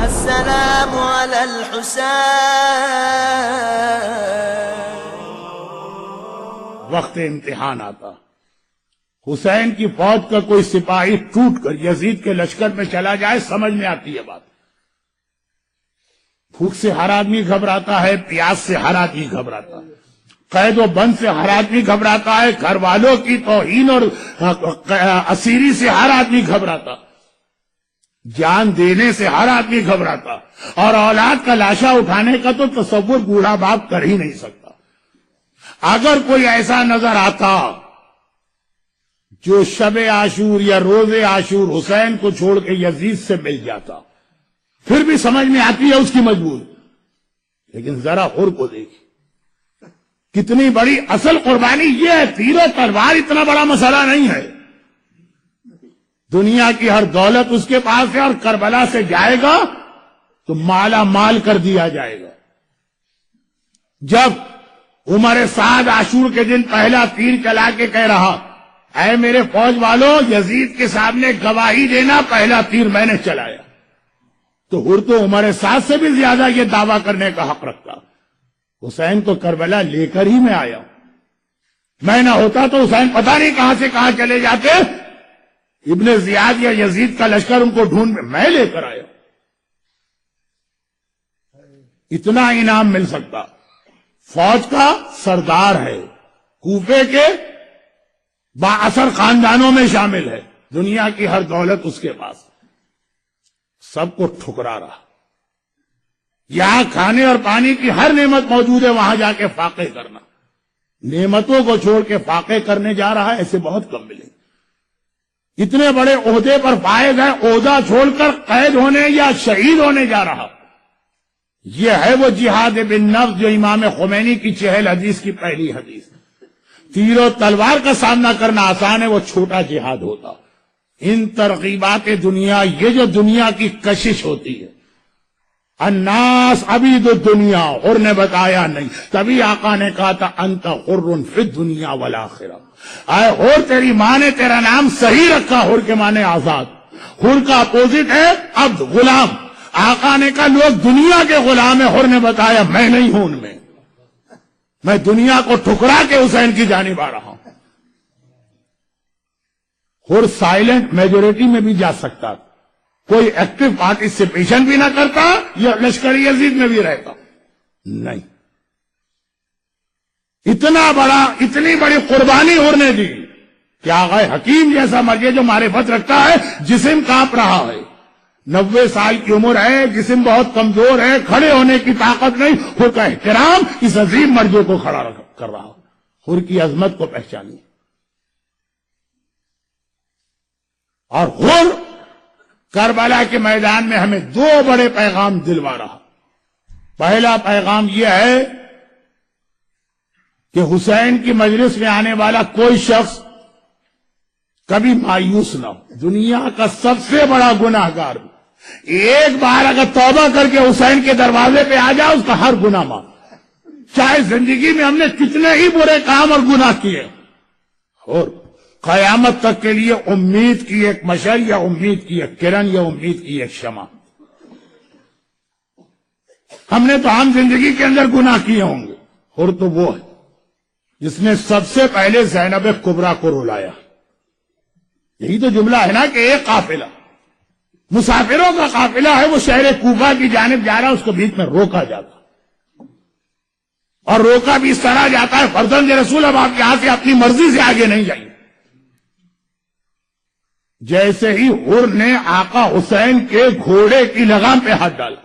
السلام على الحسين. وقت امتحان آتا، حسین کی فوج کا کوئی سپاہی ٹوٹ کر یزید کے لشکر میں چلا جائے، سمجھ میں آتی ہے بات. بھوک سے ہر آدمی گھبراتا ہے، پیاس سے ہر آدمی گھبراتا ہے، قید و بند سے ہر آدمی گھبراتا ہے، گھر والوں کی توہین اور اسیری سے ہر آدمی گھبراتا، جان دینے سے ہر آدمی گھبراتا، اور اولاد کا لاشا اٹھانے کا تو تصور بوڑھا باپ کر ہی نہیں سکتا. اگر کوئی ایسا نظر آتا جو شب عاشور یا روز عاشور حسین کو چھوڑ کے یزید سے مل جاتا، پھر بھی سمجھ میں آتی ہے اس کی مجبوری. لیکن ذرا اور کو دیکھیں کتنی بڑی اصل قربانی یہ ہے. تیر و تلوار اتنا بڑا مسئلہ نہیں ہے، دنیا کی ہر دولت اس کے پاس ہے، اور کربلا سے جائے گا تو مالا مال کر دیا جائے گا. جب عمر سعد عاشور کے دن پہلا تیر چلا کے کہہ رہا، اے میرے فوج والوں، یزید کے سامنے گواہی دینا، پہلا تیر میں نے چلایا، تو تو عمر سعد سے بھی زیادہ یہ دعویٰ کرنے کا حق رکھتا. حسین تو کربلا لے کر ہی میں آیا، میں نہ ہوتا تو حسین پتہ نہیں کہاں سے کہاں چلے جاتے. ابن زیاد یا یزید کا لشکر ان کو ڈھونڈ میں لے کر آیا. اتنا انعام مل سکتا. فوج کا سردار ہے، کوفے کے با اثر خاندانوں میں شامل ہے، دنیا کی ہر دولت اس کے پاس، سب کو ٹھکرا رہا. یہاں کھانے اور پانی کی ہر نعمت موجود ہے، وہاں جا کے فاقے کرنا. نعمتوں کو چھوڑ کے فاقے کرنے جا رہا ہے، ایسے بہت کم ملے. اتنے بڑے عہدے پر فائز ہے، عہدہ چھوڑ کر قید ہونے یا شہید ہونے جا رہا. یہ ہے وہ جہاد بالنفس جو امام خمینی کی 40 حدیث کی پہلی حدیث. تیر و تلوار کا سامنا کرنا آسان ہے، وہ چھوٹا جہاد ہوتا. ان ترغیبات دنیا، یہ جو دنیا کی کشش ہوتی ہے، الناس عبید الدنیا، اور نے بتایا نہیں، تبھی آقا نے کہا تھا انت حر فی الدنیا والآخرہ. آئے حر، تیری ماں نے تیرا نام صحیح رکھا، حر کے معنی آزاد. حر کا اپوزٹ ہے عبد، غلام. آقا نے کہا لوگ دنیا کے غلام ہیں، حر نے بتایا میں نہیں ہوں ان میں، میں دنیا کو ٹھکرا کے حسین کی جانب آ رہا ہوں. حر سائلنٹ میجورٹی میں بھی جا سکتا، کوئی ایکٹیو پارٹیسپیشن بھی نہ کرتا، یا لشکر یزید میں بھی رہتا نہیں. اتنی بڑی قربانی حر نے دی کہ آغا حکیم جیسا مرجع جو معرفت رکھتا ہے، جسم کانپ رہا ہے، 90 سال کی عمر ہے، جسم بہت کمزور ہے، کھڑے ہونے کی طاقت نہیں، حر کا احترام اس عظیم مرجع کو کھڑا کر رہا. حر کی عظمت کو پہچانی. اور حر کربلا کے میدان میں ہمیں 2 بڑے پیغام دلوا رہا. پہلا پیغام یہ ہے کہ حسین کی مجلس میں آنے والا کوئی شخص کبھی مایوس نہ ہو. دنیا کا سب سے بڑا گناہ گار ایک بار اگر توبہ کر کے حسین کے دروازے پہ آ جائے، اس کا ہر گناہ معاف، چاہے زندگی میں ہم نے کتنے ہی برے کام اور گناہ کیے. اور قیامت تک کے لیے امید کی ایک مشعل، یا امید کی ایک کرن، یا امید کی ایک شمع. ہم نے تو عام زندگی کے اندر گناہ کیے ہوں گے، اور تو وہ ہے جس نے سب سے پہلے زینب کبریٰ کو رلایا. یہی تو جملہ ہے نا کہ ایک قافلہ، مسافروں کا قافلہ ہے، وہ شہر کوفہ کی جانب جا رہا، اس کو بیچ میں روکا جاتا، اور روکا بھی اس طرح جاتا ہے فرزند رسول، اب آپ یہاں سے اپنی مرضی سے آگے نہیں جائیں. جیسے ہی حر نے آقا حسین کے گھوڑے کی لگام پہ ہاتھ ڈالا،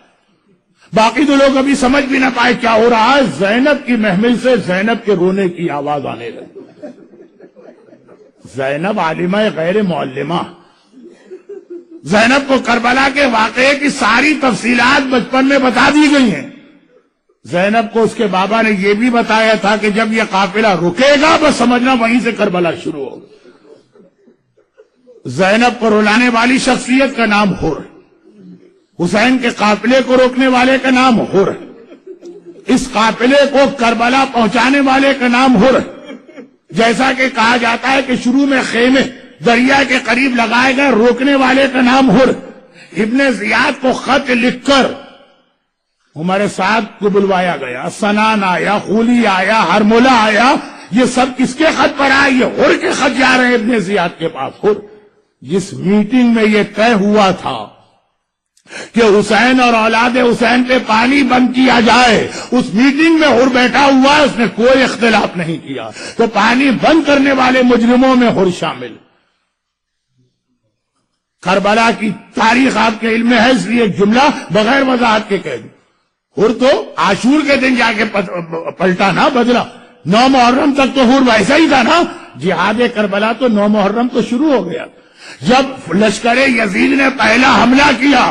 باقی تو لوگ ابھی سمجھ بھی نہ پائے کیا ہو رہا ہے. زینب کی محمل سے زینب کے رونے کی آواز آنے لگی. زینب عالمہ غیر معلمہ، زینب کو کربلا کے واقعے کی ساری تفصیلات بچپن میں بتا دی گئی ہیں. زینب کو اس کے بابا نے یہ بھی بتایا تھا کہ جب یہ قافلہ رکے گا بس سمجھنا وہیں سے کربلا شروع ہوگا. زینب کو رلانے والی شخصیت کا نام حر، حسین کے قافلے کو روکنے والے کا نام حر، اس قافلے کو کربلا پہنچانے والے کا نام حر. جیسا کہ کہا جاتا ہے کہ شروع میں خیمے دریا کے قریب لگائے گئے روکنے والے کا نام ہر. ابن زیاد کو خط لکھ کر عمر سعد کو بلوایا گیا. سنان آیا، خولی آیا، ہرملہ آیا. یہ سب کس کے خط پر آئے؟ یہ ہر کے خط جا رہے ہیں ابن زیاد کے پاس. ہر جس میٹنگ میں یہ طے ہوا تھا کہ حسین اور اولاد حسین پہ پانی بند کیا جائے، اس میٹنگ میں ہر بیٹھا ہوا ہے، اس نے کوئی اختلاف نہیں کیا. تو پانی بند کرنے والے مجرموں میں ہر شامل. کربلا کی تاریخ آپ کے علم میں ہے، اس لیے ایک جملہ بغیر وضاحت کے کہہ دوں. ہر تو عاشور کے دن جا کے پلٹا نا، بدلا. 9 محرم تک تو ہر ویسا ہی تھا نا. جہاد کربلا تو 9 محرم تو شروع ہو گیا. جب لشکر یزید نے پہلا حملہ کیا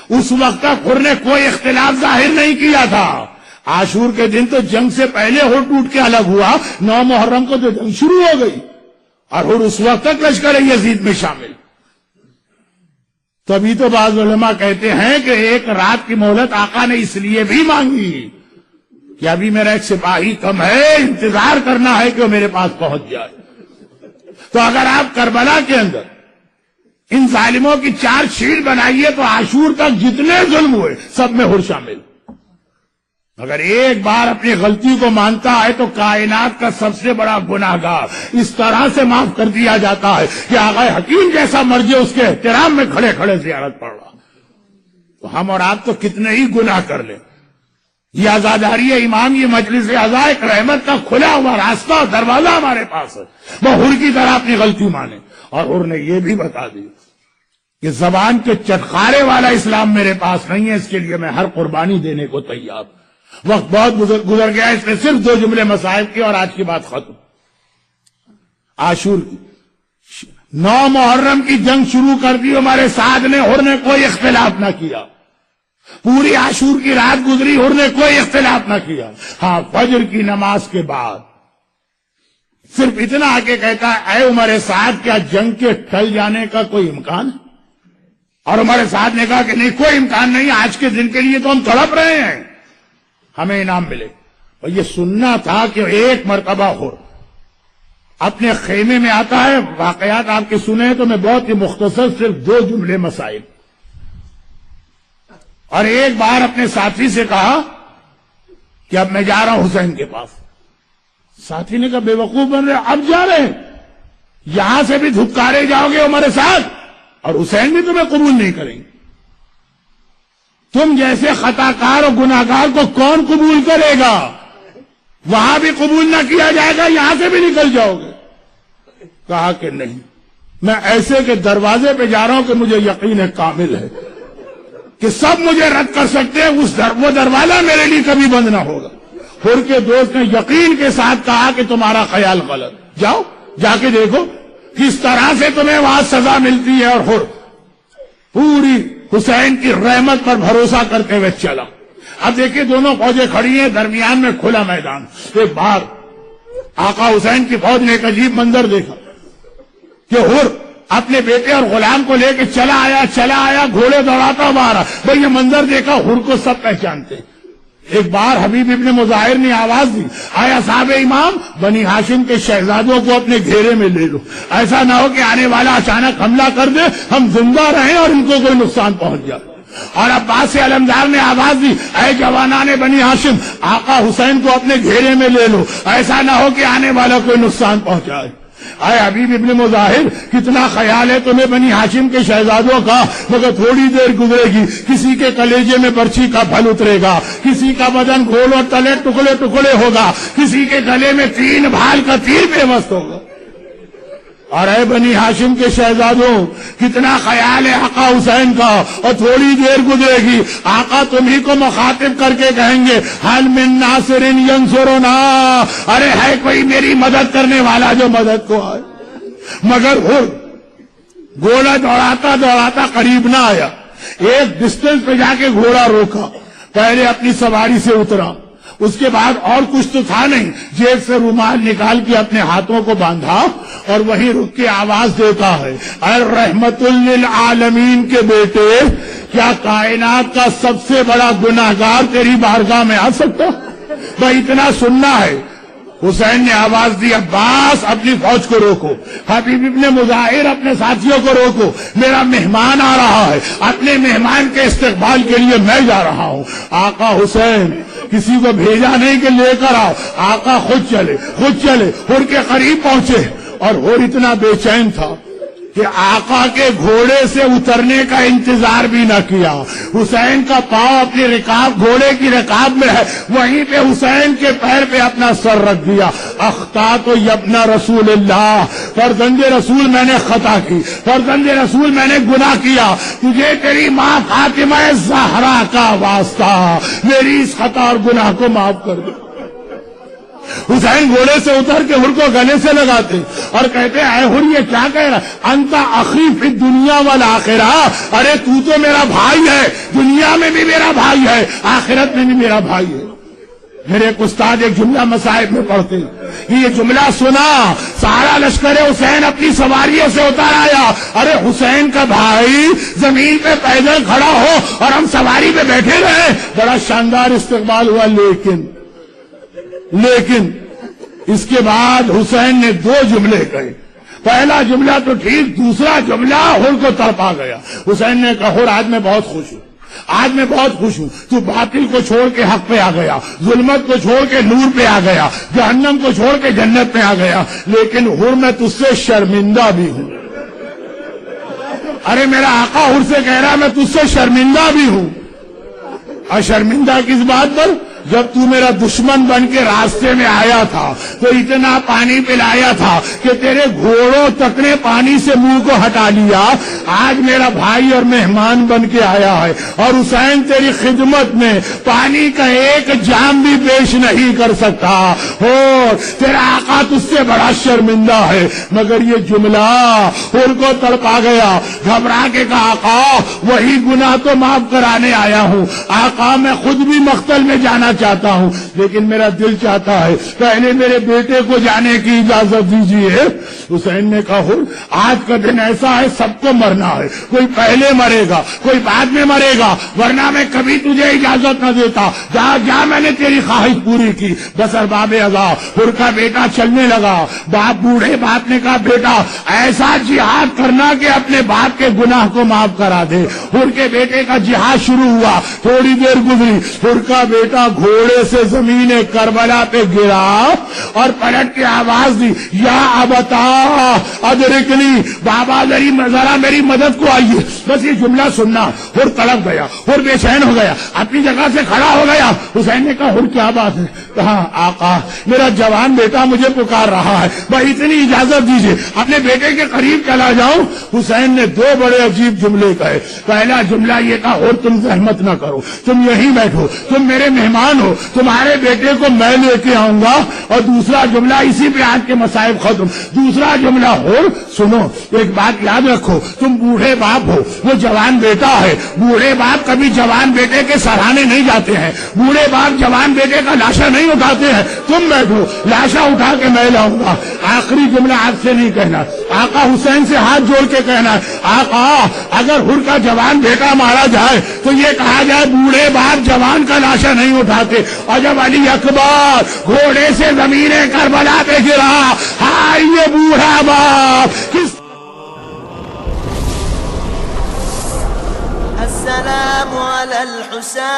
اس وقت تک ہر نے کوئی اختلاف ظاہر نہیں کیا تھا. عاشور کے دن تو جنگ سے پہلے ہر ٹوٹ کے الگ ہوا. 9 محرم کو تو جنگ شروع ہو گئی اور ہر اس وقت تک لشکر یزید میں شامل. تبھی تو بعض علماء کہتے ہیں کہ ایک رات کی مہلت آقا نے اس لیے بھی مانگی کہ ابھی میرا ایک سپاہی کم ہے، انتظار کرنا ہے کہ وہ میرے پاس پہنچ جائے. تو اگر آپ کربلا کے اندر ان ظالموں کی 4 شیل بنائیے تو عاشور تک جتنے ظلم ہوئے سب میں ہر شامل. اگر ایک بار اپنی غلطی کو مانتا ہے تو کائنات کا سب سے بڑا گناہگار اس طرح سے معاف کر دیا جاتا ہے کہ آقا حکیم جیسا مرجع اس کے احترام میں کھڑے کھڑے زیارت پڑ رہا. تو ہم اور آپ تو کتنے ہی گناہ کر لیں. یہ عزاداری امام، یہ مجلس عزا ایک رحمت کا کھلا ہوا راستہ اور دروازہ ہمارے پاس ہے. وہ ہر کی طرح اپنی غلطی مانے. اور ہر نے یہ بھی بتا دی کہ زبان کے چٹخارے والا اسلام میرے پاس نہیں ہے، اس کے لیے میں ہر قربانی دینے کو تیار. وقت بہت گزر گیا، اس نے صرف 2 جملے مسائل کی اور آج کی بات ختم. عاشور کی 9 محرم کی جنگ شروع کر دی ہمارے ساتھ نے، ہر نے کوئی اختلاف نہ کیا. پوری عاشور کی رات گزری، ہر نے کوئی اختلاف نہ کیا. ہاں فجر کی نماز کے بعد صرف اتنا آ کے کہتا ہے اے عمر سعد کیا جنگ کے ٹل جانے کا کوئی امکان ہے؟ اور عمر سعد نے کہا کہ نہیں کوئی امکان نہیں، آج کے دن کے لیے تو ہم تڑپ رہے ہیں، ہمیں انعام ملے. اور یہ سننا تھا کہ ایک مرتبہ ہو اپنے خیمے میں آتا ہے. واقعات آپ کے سنے تو میں بہت ہی مختصر صرف 2 جملے مسائل. اور ایک بار اپنے ساتھی سے کہا کہ اب میں جا رہا ہوں حسین کے پاس. ساتھی نے کہا بے وقوف بن رہے، اب جا رہے ہیں؟ یہاں سے بھی دھکارے جاؤ گے ہمارے ساتھ اور حسین بھی تمہیں قبول نہیں کریں گے. تم جیسے خطا کار اور گناہ گار کو کون قبول کرے گا؟ وہاں بھی قبول نہ کیا جائے گا، یہاں سے بھی نکل جاؤ گے. کہا کہ نہیں، میں ایسے کے دروازے پہ جا رہا ہوں کہ مجھے یقین کامل ہے کہ سب مجھے رد کر سکتے ہیں، وہ دروازہ میرے لیے کبھی بند نہ ہوگا. ہر کے دوست نے یقین کے ساتھ کہا کہ تمہارا خیال غلط، جاؤ جا کے دیکھو کس طرح سے تمہیں وہاں سزا ملتی ہے. اور ہر پوری حسین کی رحمت پر بھروسہ کرتے ہوئے چلا. اب دیکھیں دونوں فوجیں کھڑی ہیں، درمیان میں کھلا میدان. ایک بار آقا حسین کی فوج نے ایک عجیب منظر دیکھا کہ ہر اپنے بیٹے اور غلام کو لے کے چلا آیا، گھوڑے دوڑاتا مارا. بھئی یہ منظر دیکھا، ہر کو سب پہچانتے. ایک بار حبیب ابن مظاہر نے آواز دی، آیا صاحب امام بنی ہاشم کے شہزادوں کو اپنے گھیرے میں لے لو، ایسا نہ ہو کہ آنے والا اچانک حملہ کر دے، ہم زندہ رہیں اور ان کو کوئی نقصان پہنچ جائے. اور عباس علمدار نے آواز دی، اے جوانان بنی ہاشم آقا حسین کو اپنے گھیرے میں لے لو، ایسا نہ ہو کہ آنے والا کوئی نقصان پہنچائے. اے حبیب ابن مظاہر کتنا خیال ہے تمہیں بنی ہاشم کے شہزادوں کا، مگر تھوڑی دیر گزرے گی کسی کے کلیجے میں برچھی کا پھل اترے گا، کسی کا بدن گھول اور تلے ٹکڑے ٹکڑے ہوگا، کسی کے گلے میں 3 بھال کا تیر پیوست ہوگا. اور اے بنی ہاشم کے شہزادوں کتنا خیال ہے آقا حسین کا، اور تھوڑی دیر گزرے گی آقا تمہیں کو مخاطب کر کے کہیں گے حل من ناصر ینصرنا، ارے ہے کوئی میری مدد کرنے والا جو مدد کو آئے. مگر ہر گھوڑا دوڑاتا دوڑاتا قریب نہ آیا. ایک ڈسٹنس پہ جا کے گھوڑا روکا، پہلے اپنی سواری سے اترا، اس کے بعد اور کچھ تو تھا نہیں، جیب سے رومال نکال کے اپنے ہاتھوں کو باندھا اور وہیں رک کے آواز دیتا ہے اے رحمت للعالمین کے بیٹے، کیا کائنات کا سب سے بڑا گناہگار تیری بارگاہ میں آ سکتا؟ بھائی اتنا سننا ہے. حسین نے آواز دی عباس اپنی فوج کو روکو، حبیب ابن مظاہر اپنے ساتھیوں کو روکو، میرا مہمان آ رہا ہے، اپنے مہمان کے استقبال کے لیے میں جا رہا ہوں۔ آقا حسین کسی کو بھیجا نہیں کہ لے کر آؤ، آقا خود چلے ہر کے قریب پہنچے، اور ہر اتنا بے چین تھا کہ آقا کے گھوڑے سے اترنے کا انتظار بھی نہ کیا۔ حسین کا پاؤں اپنی رکاب گھوڑے کی رکاب میں ہے، وہیں پہ حسین کے پیر پہ اپنا سر رکھ دیا۔ اخطأت یبن رسول اللہ، فرزند رسول میں نے خطا کی، فرزند رسول میں نے گناہ کیا، تجھے تیری ماں فاطمہ زہرا کا واسطہ میری اس خطا اور گناہ کو معاف کر دے۔ حسین گھوڑے سے اتر کے ہر کو گلے سے لگاتے اور کہتے اے ہر یہ کیا کہہ رہا، انت اخی فی الدنیا والآخرہ، ارے تو میرا بھائی ہے، دنیا میں بھی میرا بھائی ہے، آخرت میں بھی میرا بھائی ہے۔ میرے ایک استاد ایک جملہ مصائب میں پڑھتے، یہ جملہ سنا، سارا لشکر حسین اپنی سواریوں سے اتر آیا، ارے حسین کا بھائی زمین پہ پیدل کھڑا ہو اور ہم سواری پہ بیٹھے رہے، بڑا شاندار استقبال ہوا۔ لیکن اس کے بعد حسین نے دو جملے کہے، پہلا جملہ تو ٹھیک، دوسرا جملہ ہر کو تڑپا گیا۔ حسین نے کہا ہر آج میں بہت خوش ہوں، آج میں بہت خوش ہوں، تو باطل کو چھوڑ کے حق پہ آ گیا، ظلمت کو چھوڑ کے نور پہ آ گیا، جہنم کو چھوڑ کے جنت پہ آ گیا، لیکن ہر میں تجھ سے شرمندہ بھی ہوں۔ ارے میرا آقا ہر سے کہہ رہا میں تجھ سے شرمندہ بھی ہوں۔ اور شرمندہ کس بات پر؟ جب تو میرا دشمن بن کے راستے میں آیا تھا تو اتنا پانی پلایا تھا کہ تیرے گھوڑوں تک نے پانی سے منہ کو ہٹا لیا، آج میرا بھائی اور مہمان بن کے آیا ہے، اور حسین تیری خدمت میں پانی کا ایک جام بھی پیش نہیں کر سکتا، اور تیرا آقا تجھ سے بڑا شرمندہ ہے۔ مگر یہ جملہ ان کو تڑپا گیا، گھبرا کے کہا آقا وہی گناہ تو معاف کرانے آیا ہوں، آقا میں خود بھی مقتل میں جانا چاہتا ہوں، لیکن میرا دل چاہتا ہے پہلے میرے بیٹے کو جانے کی اجازت دیجیے۔ حسین نے کہا آج کا دن ایسا ہے سب کو مرنا ہے، کوئی پہلے مرے گا کوئی بعد میں مرے گا، ورنہ میں کبھی تجھے اجازت نہ دیتا، جا میں نے تیری خواہش پوری کی۔ بس ارباب اذا ہر کا بیٹا چلنے لگا، باپ بوڑھے باپ نے کہا بیٹا ایسا جہاد کرنا کہ اپنے باپ کے گناہ کو معاف کرا دے۔ ہر کے بیٹے کا جہاد شروع ہوا، تھوڑی دیر گزری، ہر کا بیٹا گھوڑے سے زمین کربلا پہ گرا اور پلٹ کے آواز دی یا ابتا ادرکنی، بابا ذرا میری مدد کو آئیے۔ بس یہ جملہ سننا ہر تڑپ گیا، ہر بے چین ہو گیا، اپنی جگہ سے کھڑا ہو گیا۔ حسین نے کہا ہر کیا بات ہے؟ کہا آقا میرا جوان بیٹا مجھے پکار رہا ہے، بھائی اتنی اجازت دیجیے اپنے بیٹے کے قریب چلا جاؤں۔ حسین نے دو بڑے عجیب جملے کہے، پہلا جملہ یہ کہا اور تم زحمت نہ کرو، تم یہیں بیٹھو، تم میرے مہمان ہو، تمہارے بیٹے کو میں لے کے آؤں گا، اور دوسرا جملہ اسی پہ آج کے مصائب ختم۔ دوسرا جملہ ہو سنو، ایک بات یاد رکھو، تم بوڑھے باپ ہو، وہ جوان بیٹا ہے، بوڑھے باپ کبھی جوان بیٹے کے سراہنے نہیں جاتے ہیں، بوڑھے باپ جوان بیٹے کا لاشا نہیں اٹھاتے ہیں، تم بیٹھو لاشا اٹھا کے میں لاؤں گا۔ آخری جملہ آپ سے نہیں کہنا، آقا حسین سے ہاتھ جوڑ کے کہنا آقا اگر ہر کا جوان بیٹا مارا جائے تو یہ کہا جائے بوڑھے باپ جوان کا لاشا نہیں اٹھاتے، اور جب علی اکبر گھوڑے سے زمین کربلا پہ گرا، ہائے یہ بوڑھا باپ کس السلام على الحسين